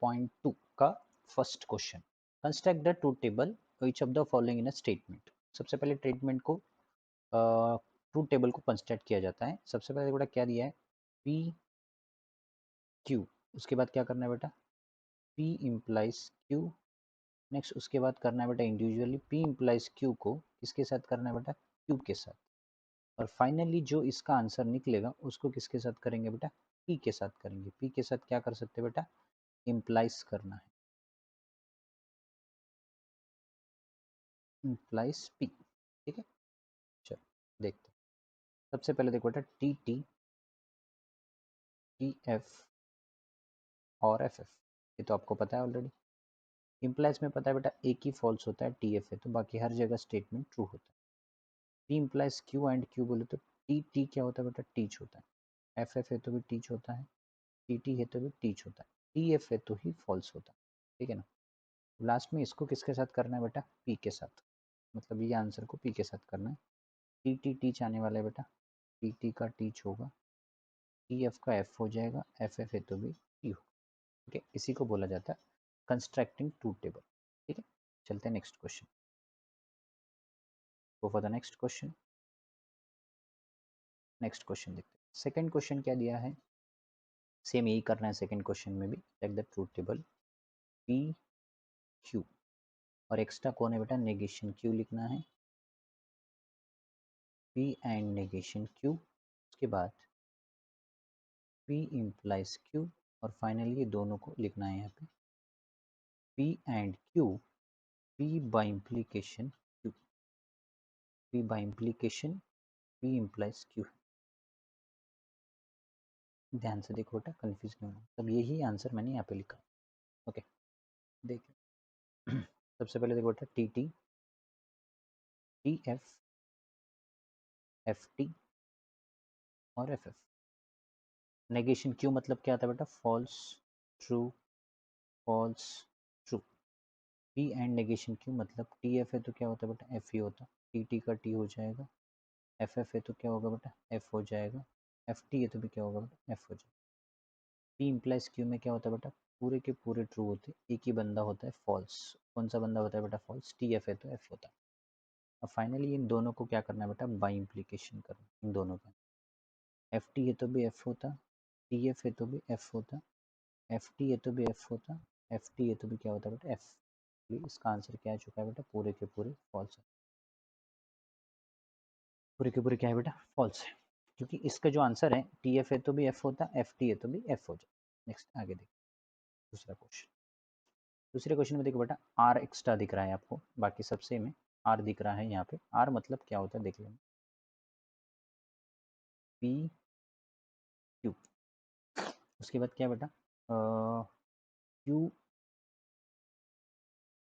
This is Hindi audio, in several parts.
4.2 का first question, construct the truth table each of the following in a statement. सबसे पहले स्टेटमेंट को ट्रूथ टेबल को कंस्ट्रक्ट किया जाता है। सबसे पहले बेटा क्या दिया है, पी क्यू, उसके बाद क्या करना है बेटा, पी इम्प्लाइज क्यू। नेक्स्ट उसके बाद करना है बेटा इंडिविजुअली पी इम्प्लाइज क्यू को किसके साथ करना है बेटा, क्यू के साथ। और फाइनली जो इसका आंसर निकलेगा उसको किसके साथ करेंगे बेटा, पी के साथ करेंगे। पी के साथ क्या कर सकते हैं बेटा, इम्प्लाइज करना है, इम्प्लाइज पी। ठीक है, चलो देखते हैं। सबसे पहले देखो बेटा टी टी, टी एफ और एफ एफ, ये तो आपको पता है ऑलरेडी। इम्प्लाइज में पता है बेटा एक ही फॉल्स होता है, टी एफ है, तो बाकी हर जगह स्टेटमेंट ट्रू होता है। P implies Q and Q बोले तो टी टी क्या होता है बेटा, टीच होता है। एफ एफ है तो भी टीच होता है, टी टी है तो भी टीच होता है, टी एफ है तो ही फॉल्स होता है। ठीक है ना। लास्ट में इसको किसके साथ करना है बेटा, पी के साथ, मतलब ये आंसर को पी के साथ करना है। टी टी टीच आने वाला है बेटा, टी टी का टीच होगा, टी एफ का एफ हो जाएगा, एफ एफ है तो भी टी होगा। ठीक है, इसी को बोला जाता है कंस्ट्रक्टिंग ट्रूथ टेबल। ठीक है, चलते हैं next question, go for the next question. Next question देखते हैं। सेकंड क्वेश्चन क्या दिया है, सेम यही करना है सेकंड क्वेश्चन में भी, check the truth table P Q. और एक्स्ट्रा कौन है बेटा, नेगेशन क्यू लिखना है, पी एंड नेगेशन क्यू, उसके बाद पी इम्प्लाइज क्यू, और फाइनली ये दोनों को लिखना है यहाँ पे, P and Q, P by implication Q, P by implication P implies Q. ध्यान से देखो बेटा, कंफ्यूज नहीं होना, तब यही आंसर मैंने यहाँ पे लिखा। ओके, देख सबसे पहले देखो बेटा T T, T F, F T और एफ एफ। नेगेशन क्यू मतलब क्या आता है बेटा, false, true, false, true. P and negation Q मतलब टी एफ है तो क्या होता है बेटा, एफ ही होता, टी टी का टी हो जाएगा, एफ एफ है तो क्या होगा बेटा, एफ हो जाएगा, एफ टी है तो भी क्या होगा बेटा, एफ हो जाएगा। पी इम्प्लाइज क्यू में क्या होता है बेटा, पूरे के पूरे ट्रू होते, एक ही बंदा होता है फॉल्स। कौन सा बंदा होता है बेटा, फॉल्स। टी एफ है तो एफ होता है। अब फाइनली इन दोनों को क्या करना है बेटा, बाई इम्प्लीकेशन करना इन दोनों का। एफ टी है तो भी एफ होता, टी एफ है तो भी एफ होता, एफ टी है तो भी एफ होता, एफ टी है तो भी क्या होता है बेटा, एफ। इसका आंसर क्या आ चुका है बेटा, पूरे के पूरे फॉल्स है, पूरे के पूरे क्या है बेटा, फॉल्स है। क्योंकि इसका जो आंसर है टी एफ है तो भी एफ होता, एफ टी है तो भी एफ हो जाए। नेक्स्ट आगे देखिए दूसरा क्वेश्चन। दूसरे क्वेश्चन में देखो बेटा आर एक्स्ट्रा दिख रहा है आपको, बाकी सब सेम है, आर दिख रहा है यहाँ पे। आर मतलब क्या होता है देख लेंगे, पी क्यू, उसके बाद क्या बेटा, क्यू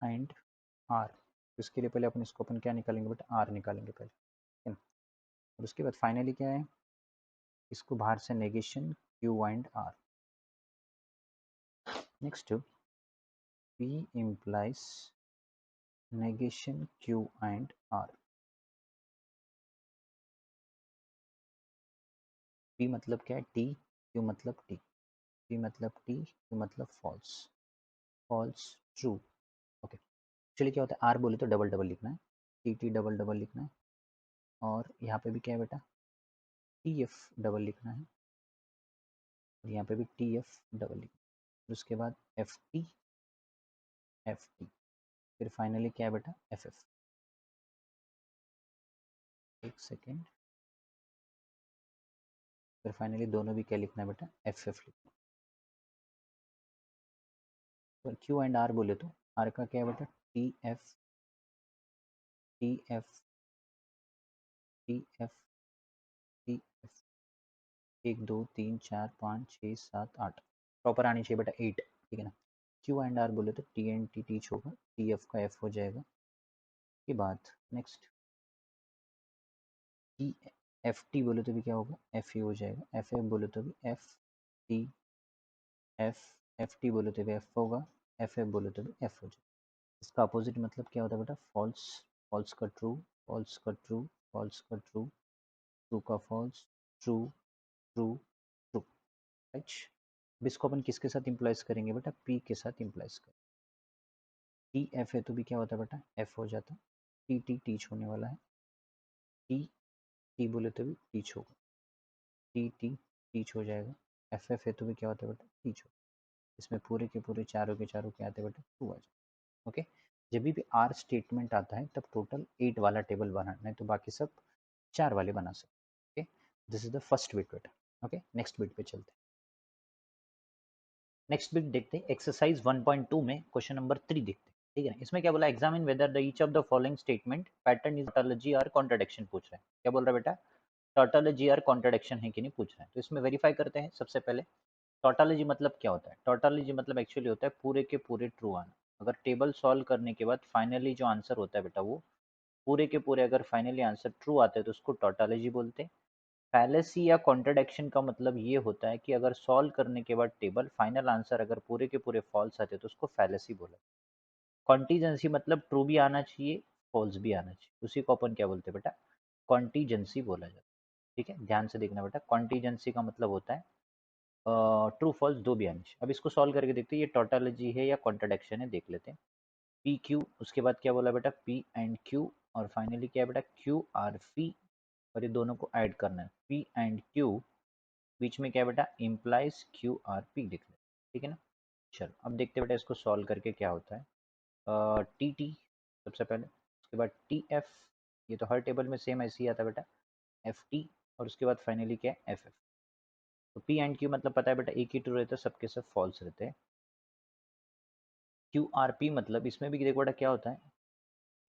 एंड आर। उसके लिए पहले अपन क्या निकालेंगे बेटा, आर निकालेंगे पहले, ठीक है ना। और उसके बाद फाइनली क्या है, इसको बाहर से negation Q and R. Next P implies negation Q and R. P मतलब क्या है, टी, क्यू मतलब टी, पी मतलब टी, क्यू मतलब फॉल्स, फॉल्स, ट्रू। ओके, चलिए क्या होता है, आर बोले तो डबल डबल लिखना है, टी टी डबल डबल लिखना है, और यहाँ पे भी क्या है बेटा, टी एफ डबल लिखना है, और यहाँ पे भी टी एफ डबल लिखना है। उसके बाद एफ टी, फिर फाइनली क्या है बेटा, एफ एफ। एक सेकेंड, फिर फाइनली दोनों भी क्या लिखना है बेटा, एफ एफ लिखना है। तो क्यू एंड आर बोले तो आर का क्या है बेटा, T F, T F, T F, T F, 1 2 3 4 5 6 7 8, proper आनी चाहिए बेटा 8, ठीक है ना। क्यू एंड आर बोले तो टी एन टी टीच होगा, टी एफ का एफ हो जाएगा। के बाद नेक्स्ट टी एफ टी बोले तो भी क्या होगा, एफ ही हो जाएगा, एफ एफ बोले तो भी F T F, F T बोले तो भी एफ होगा, एफ एफ बोले तो भी एफ हो जाएगा। इसका अपोजिट मतलब क्या होता है बेटा, फॉल्स, फॉल्स का ट्रू, फॉल्स का ट्रू, फॉल्स का ट्रू, ट्रू का false, true, true, true, right. अब इसको अपन किसके साथ इम्प्लाइज करेंगे बेटा, पी के साथ इम्प्लाइज करेंगे। टी एफ है तो भी क्या होता है बेटा, एफ हो जाता है। टी टी टीच होने वाला है, टी टी बोले तो भी टीच होगा, टी टी टीच हो जाएगा। एफ एफ है तो भी क्या होता है बेटा, टीच होगा। इसमें पूरे के पूरे चारों के चारों क्या आते हैं बेटा, टू आ जाए। ओके, जब भी आर स्टेटमेंट आता है तब टोटल 8 वाला टेबल बनाना है, तो बाकी सब 4 वाले बना सकते। Okay, this is the first bit बेटा। ओके, नेक्स्ट बिट पे चलते हैं। नेक्स्ट बिट देखते हैं, एक्सरसाइज 1.2 में क्वेश्चन नंबर 3 देखते हैं। ठीक है ना, इसमें क्या बोला, examine whether the each of the following statement pattern is tautology और कॉन्ट्रडिक्शन पूछ रहे हैं। क्या बोल रहा है बेटा, टॉटोलॉजी और कॉन्ट्रडिक्शन है कि नहीं पूछ रहे हैं। तो इसमें वेरीफाई करते हैं सबसे पहले। टोटोलॉजी मतलब क्या होता है, टोटोलॉजी मतलब एक्चुअली होता है पूरे के पूरे ट्रू आना। अगर टेबल सॉल्व करने के बाद फाइनली जो आंसर होता है बेटा, वो पूरे के पूरे अगर फाइनली आंसर ट्रू आते हैं तो उसको टोटोलॉजी बोलते हैं। फैलेसी या कॉन्ट्रडिक्शन का मतलब ये होता है कि अगर सॉल्व करने के बाद टेबल फाइनल आंसर अगर पूरे के पूरे फॉल्स आते तो उसको फैलेसी बोला। कॉन्टीजेंसी मतलब ट्रू भी आना चाहिए, फॉल्स भी आना चाहिए, उसी को अपन क्या बोलते हैं बेटा, कॉन्टीजेंसी बोला जाता है। ठीक है, ध्यान से देखना बेटा, कॉन्टीजेंसी का मतलब होता है ट्रू फॉल्स दो भी आने चाहिए। अब इसको सॉल्व करके देखते हैं ये टोटोलॉजी है या कॉन्ट्रडिक्शन है, देख लेते हैं। पी क्यू, उसके बाद क्या बोला बेटा, पी एंड क्यू, और फाइनली क्या है बेटा, क्यू आर पी, और ये दोनों को ऐड करना है, पी एंड क्यू, बीच में क्या है बेटा, इम्प्लाइज क्यू आर पी लिख ले। ठीक है ना, चलो अब देखते हैं बेटा इसको सॉल्व करके क्या होता है। टी टी सबसे पहले, उसके बाद टी एफ, ये तो हर टेबल में सेम ऐसे ही आता है बेटा, एफ टी, और उसके बाद फाइनली क्या है, एफ एफ। तो पी एंड क्यू मतलब पता है बेटा, एक ही ट्रू रहता है, सबके सब फॉल्स रहते हैं। क्यू आर पी मतलब इसमें भी देखो बेटा क्या होता है,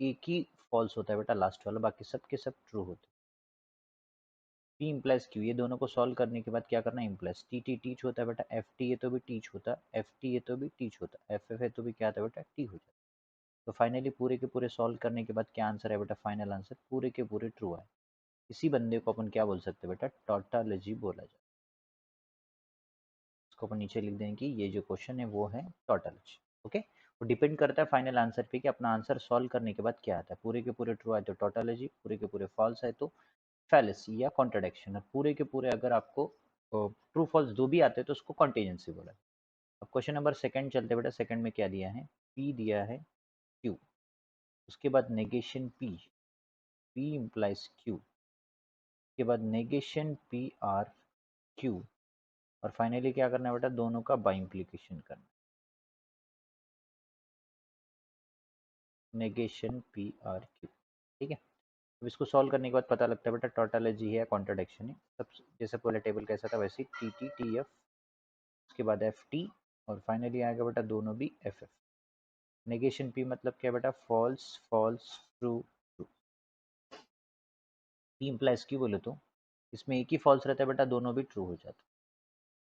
एक ही फॉल्स होता है बेटा लास्ट वाला, बाकी सब के सब ट्रू होते हैं। पी इम्प्लाइज क्यू, ये दोनों को सॉल्व करने के बाद क्या करना है, इम्प्लाइज टी टी टीच होता है बेटा, एफ टी है तो भी टीच होता है, एफ टी है तो भी टीच होता है, एफ एफ है तो भी क्या आता है बेटा, टी हो जाता है। तो फाइनली पूरे के पूरे सॉल्व करने के बाद क्या आंसर है बेटा, फाइनल आंसर पूरे के पूरे ट्रू है। इसी बंदे को अपन क्या बोल सकते हैं बेटा, टोटोलॉजी बोला जाता है। इसको अपन नीचे लिख देंगे कि ये जो क्वेश्चन है वो है टोटोलॉजी। ओके, वो डिपेंड करता है फाइनल आंसर पे कि अपना आंसर सॉल्व करने के बाद क्या आता है, पूरे के पूरे ट्रू आए तो टोटोलॉजी, पूरे के पूरे फॉल्स आए तो फैलेसी या कॉन्ट्रडिक्शन, और पूरे के पूरे अगर आपको ट्रू फॉल्स दो भी आते हैं तो उसको कॉन्टीजेंसी बोला है। अब क्वेश्चन नंबर सेकंड चलते बेटा, सेकंड में क्या दिया है, पी दिया है क्यू, उसके बाद negation P, P implies Q, उसके बाद नेगेशन पी आर क्यू, और फाइनली क्या करना है बेटा, दोनों का बाई इम्प्लीकेशन करना, नेगेशन पी आर क्यू। ठीक है, अब इसको सॉल्व करने के बाद पता लगता है बेटा टोटोलॉजी है या कॉन्ट्रडिक्शन है। सब जैसे पहले टेबल कैसा था वैसे टी टी टी एफ, उसके बाद एफ टी, और फाइनली आएगा बेटा दोनों भी एफ एफ। नेगेशन पी मतलब क्या बेटा, false false true true. P implies Q बोले तो इसमें एक ही फॉल्स रहता है बेटा, दोनों भी ट्रू हो जाते,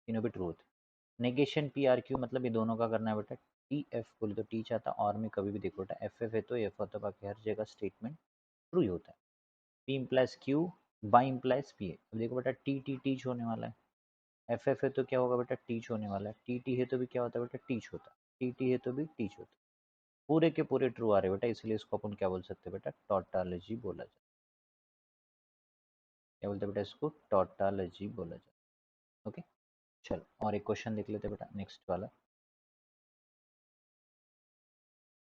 तीनों भी ट्रू होते। नेगेशन पी आर क्यू मतलब ये दोनों का करना है बेटा, टी एफ बोले तो टी चाहता, और में कभी भी देखो बेटा एफ एफ है तो एफ होता है, बाकी हर जगह स्टेटमेंट ट्रू ही होता है। P implies Q by implies P है, अब देखो बेटा टी टी टीच होने वाला है, एफ एफ है तो क्या होगा बेटा, टीच होने वाला है, टी टी है तो भी क्या होता है बेटा, टीच होता है, टी टी है तो भी टीच होता है। पूरे के पूरे ट्रू आ रहे बेटा, इसलिए इसको अपन क्या बोल सकते हैं बेटा, टोटोलॉजी बोला जाए। क्या बोलते हैं बेटा, इसको टोटोलॉजी बोला जाए। ओके, चलो और एक क्वेश्चन देख लेते बेटा, नेक्स्ट वाला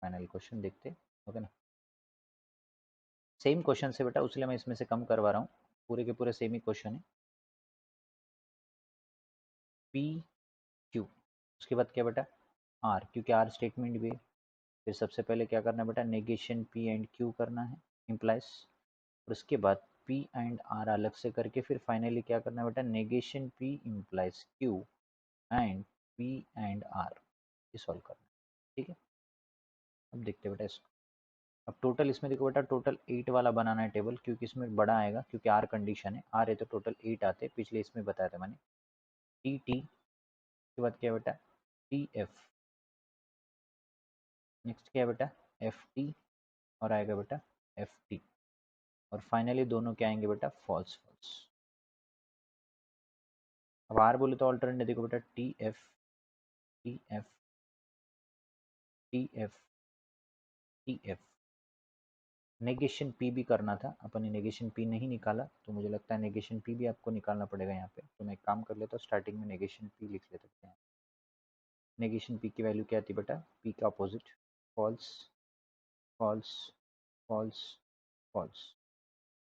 फाइनल क्वेश्चन देखते। ओके ना, सेम क्वेश्चन से बेटा, उसलिए मैं इसमें से कम करवा रहा हूँ, पूरे के पूरे सेम ही क्वेश्चन है। पी क्यू, उसके बाद क्या बेटा, आर, क्योंकि आर स्टेटमेंट भी है। फिर सबसे पहले क्या करना है बेटा, नेगेशन पी एंड क्यू करना है, इम्प्लाइज, और उसके बाद पी एंड आर अलग से करके फिर फाइनली क्या करना है बेटा, negation P implies Q and P and R, ये सॉल्व करना है। ठीक है, अब देखते हैं बेटा इसको। अब टोटल इसमें देखो बेटा, टोटल 8 वाला बनाना है टेबल, क्योंकि इसमें बड़ा आएगा, क्योंकि आर कंडीशन है, आर है तो टोटल 8 आते, पिछले इसमें बताया था मैंने। टी टी के बाद क्या बेटा, टी एफ, नेक्स्ट क्या बेटा, एफ टी, और आएगा बेटा एफ टी, और फाइनली दोनों क्या आएंगे बेटा, फॉल्स फॉल्स। अब आर बोले तो ऑल्टरनेट देखो बेटा, T F T F T F T F. Negation P भी करना था, अपन ने नेगेशन पी नहीं निकाला, तो मुझे लगता है नेगेशन पी भी आपको निकालना पड़ेगा यहाँ पे, तो मैं एक काम कर लेता हूँ, स्टार्टिंग में नेगेशन पी लिख लेते हैं। नेगेशन पी की वैल्यू क्या आती है बेटा, पी का opposite false false false false,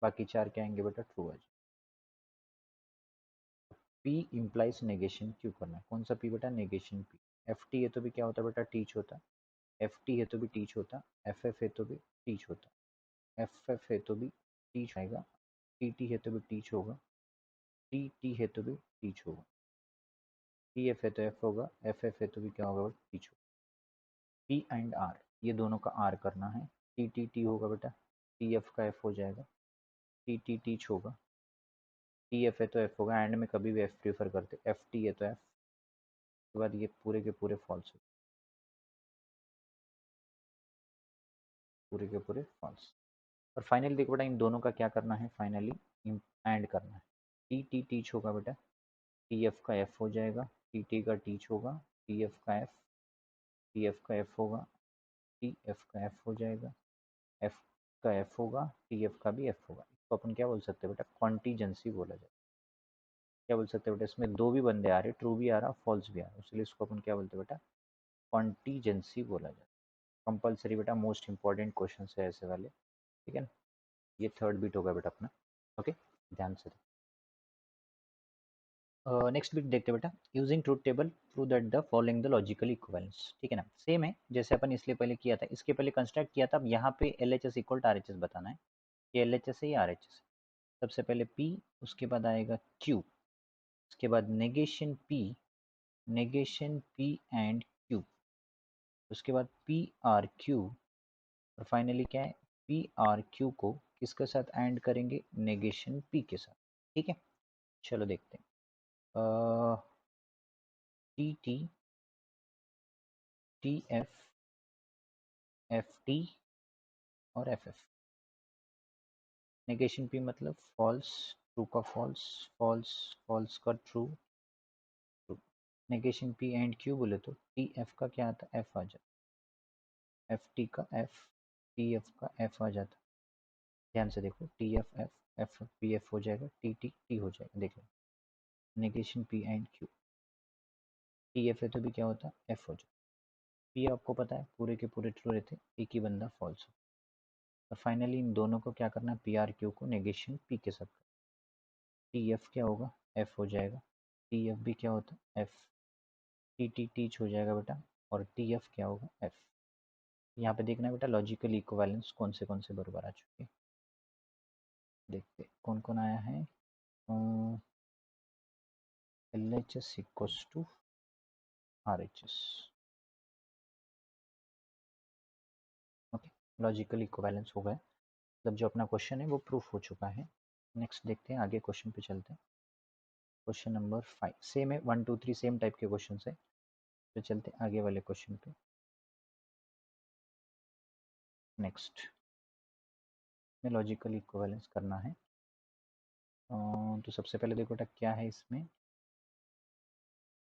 बाकी चार क्या आएंगे बेटा, ट्रू आ जाए। पी इम्प्लाइज नेगेशन क्यों करना है, कौन सा पी बेटा, नेगेशन पी। एफ टी है तो भी क्या होता है बेटा, टीच होता। एफ टी है तो भी टीच होता, एफ एफ है तो भी टीच होता, एफ एफ है तो भी टीच आएगा, टी टी है तो भी टीच होगा, टी टी है तो भी टीच होगा, टी एफ है तो एफ होगा, एफ एफ है तो भी क्या होगा बेटा, टीच होगा। टी एंड आर, ये दोनों का आर करना है, टी टी टी होगा बेटा, टी एफ का एफ हो जाएगा, टी टी टीच होगा, टी एफ है तो एफ होगा, एंड में कभी भी एफ प्रीफर करते, एफ टी है तो एफ, उसके बाद ये पूरे के पूरे फॉल्स, पूरे के पूरे फॉल्स। और फाइनली देखो बेटा इन दोनों का क्या करना है, फाइनली एंड करना है। टी टी टीच होगा बेटा, टी एफ का एफ हो जाएगा, टी टी का टीच होगा, टी एफ का एफ, टी एफ का एफ होगा, टी एफ का एफ हो जाएगा, एफ का एफ होगा, टी एफ का भी एफ होगा। इसको अपन क्या बोल सकते हैं बेटा, कॉन्टीजेंसी बोला जाए। क्या बोल सकते हैं बेटा, इसमें दो भी बंदे आ रहे, ट्रू भी आ रहा फॉल्स भी आ रहा, इसलिए इसको अपन क्या बोलते हैं बेटा, कॉन्टीजेंसी बोला जाए। कंपलसरी बेटा, मोस्ट इंपॉर्टेंट क्वेश्चन है ऐसे वाले, ठीक है ना। ये थर्ड बीट होगा बेटा अपना, ओके, ध्यान से। नेक्स्ट बिट देखते हैं बेटा, using truth table prove that the following the logical equivalence, ठीक है ना, सेम है जैसे अपन इसलिए पहले किया था, इसके पहले कंस्ट्रक्ट किया था। अब यहाँ पे L H S equal to R H S बताना है, ये एल एच एस है या आर एच एस। सबसे पहले पी, उसके बाद आएगा क्यू, उसके बाद नेगेशन पी एंड क्यू, उसके बाद पी आर क्यू, और फाइनली क्या है, पी आर क्यू को किसके साथ एंड करेंगे, नेगेशन पी के साथ, ठीक है। चलो देखते हैं, T T, T F, F T और एफ एफ। नेगेशन पी मतलब फॉल्स, ट्रू का फॉल्स, फॉल्स फॉल्स का true, true. Negation P and Q बोले तो टी एफ का क्या आता, एफ आ जाता, एफ टी का एफ, टी एफ का एफ आ जाता। ध्यान से देखो, T F F, F P F हो जाएगा, टी टी टी हो जाएगा, देख लो। Negation P and Q, T F है तो भी क्या होता, एफ हो जाता। पी आपको पता है पूरे के पूरे ट्रू रहते, एक ही बंदा फॉल्स हो। और फाइनली इन दोनों को क्या करना है, पी आर क्यू को नेगेशन पी के साथ, टी एफ क्या होगा, एफ हो जाएगा, टी एफ भी क्या होता है, एफ, टी टी टीच हो जाएगा बेटा, और टी एफ क्या होगा, एफ। यहाँ पे देखना है बेटा लॉजिकल इक्विवेलेंस कौन से बराबर आ चुके हैं, देखते कौन कौन आया है। L H S equals to R H S, okay, logical equivalence हो गया, मतलब जो अपना क्वेश्चन है वो प्रूफ हो चुका है। नेक्स्ट देखते हैं, आगे क्वेश्चन पे चलते हैं। क्वेश्चन नंबर 5 सेम है, 1 2 3 सेम टाइप के क्वेश्चन है, तो चलते हैं आगे वाले क्वेश्चन पे। नेक्स्ट में लॉजिकल इक्विवेलेंस करना है। तो सबसे पहले देखो बेटा क्या है इसमें,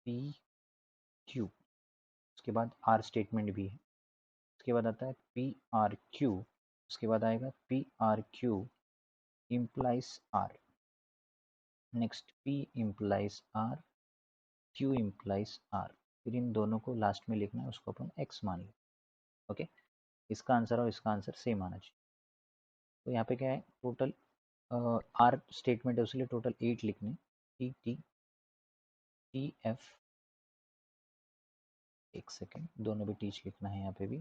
पी क्यू, उसके बाद आर स्टेटमेंट भी है, उसके बाद आता है पी आर क्यू, उसके बाद आएगा P R Q implies R, next P implies R, Q implies R, फिर इन दोनों को लास्ट में लिखना है, उसको अपन एक्स मान लें, ओके। इसका आंसर और इसका आंसर सेम आना चाहिए। तो यहाँ पे क्या है, टोटल आर स्टेटमेंट है उसलिए टोटल 8 लिखने, टी टी टी एफ, एक सेकेंड, दोनों भी टीच लिखना है यहाँ पे भी,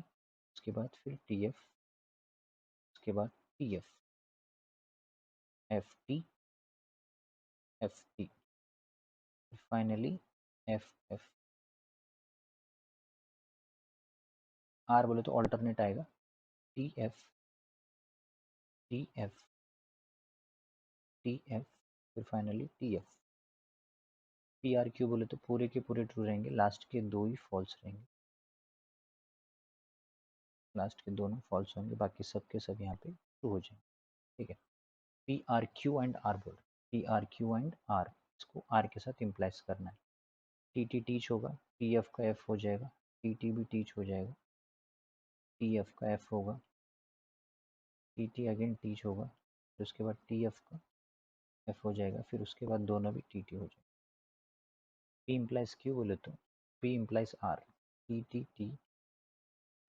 उसके बाद फिर टी एफ, उसके बाद T F, F T, F T, finally F F. R बोले तो ऑल्टरनेट आएगा, T F, T F, T F, फिर finally T F. P R Q बोले तो पूरे के पूरे ट्रू रहेंगे, लास्ट के दो ही फॉल्स रहेंगे, लास्ट के दोनों फॉल्स होंगे, बाकी सब के सब यहाँ पे ट्रू हो जाएंगे, ठीक है। P R Q and R बोल, P R Q and R, इसको आर के साथ इम्प्लाइज करना है। टी टी टीच होगा, टी एफ का एफ हो जाएगा, टी टी भी टीच हो जाएगा, टी एफ का एफ होगा, टी टी अगेन टीच होगा, फिर उसके बाद टी एफ का एफ हो जाएगा, फिर उसके बाद दोनों भी टी टी हो जाएगा। पी इम्प्लाइज क्यू बोले तो P implies R, T T T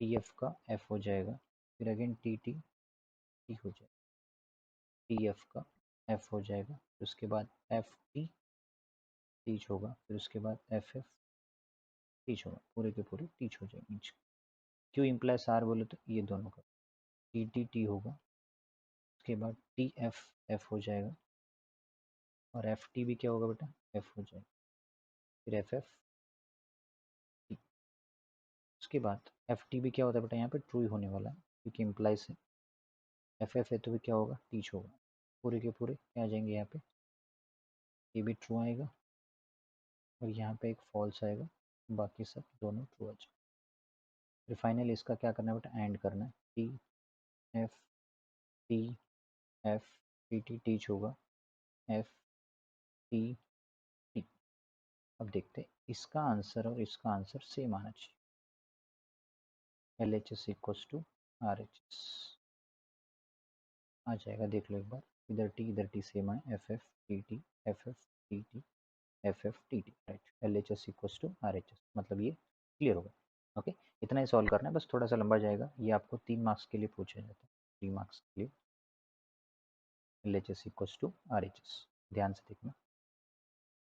T F का एफ हो जाएगा, फिर अगेन टी टी टी हो जाएगा, टी एफ का एफ हो जाएगा, फिर उसके बाद एफ टी टीच होगा, फिर उसके बाद एफ एफ टीच होगा, पूरे के पूरे टीच हो जाएंगे। क्यों इम्प्लाइज आर बोले तो ये दोनों का टी टी टी होगा, उसके बाद टी एफ एफ हो जाएगा, और एफ टी भी क्या होगा बेटा, एफ हो जाएगा, फिर एफ एफ टी। उसके बाद एफ टी भी क्या होता है बेटा, यहाँ पे ट्रू ही होने वाला है क्योंकि इम्प्लाइज है। एफ एफ है तो भी क्या होगा, टीच होगा, पूरे के पूरे क्या आ जाएंगे यहाँ पे, ये भी ट्रू आएगा और यहाँ पे एक फॉल्स आएगा, बाकी सब दोनों ट्रू आ जाएंगे। फिर फाइनली इसका क्या करना है बेटा, एंड करना है, T F T F T T teach होगा, एफ टी टी। अब देखते हैं इसका आंसर और इसका आंसर सेम आना चाहिए, L H S equals to R H S आ जाएगा, देख लो एक बार, इधर टी सेम है, F F T T F F T T F F T T, right, L H S equals to R H S, मतलब ये क्लियर होगा। ओके, इतना ही सॉल्व करना है, बस थोड़ा सा लंबा जाएगा, ये आपको 3 मार्क्स के लिए पूछा जाता है, 3 मार्क्स के लिए, L H S equals to R H S, ध्यान से देखना।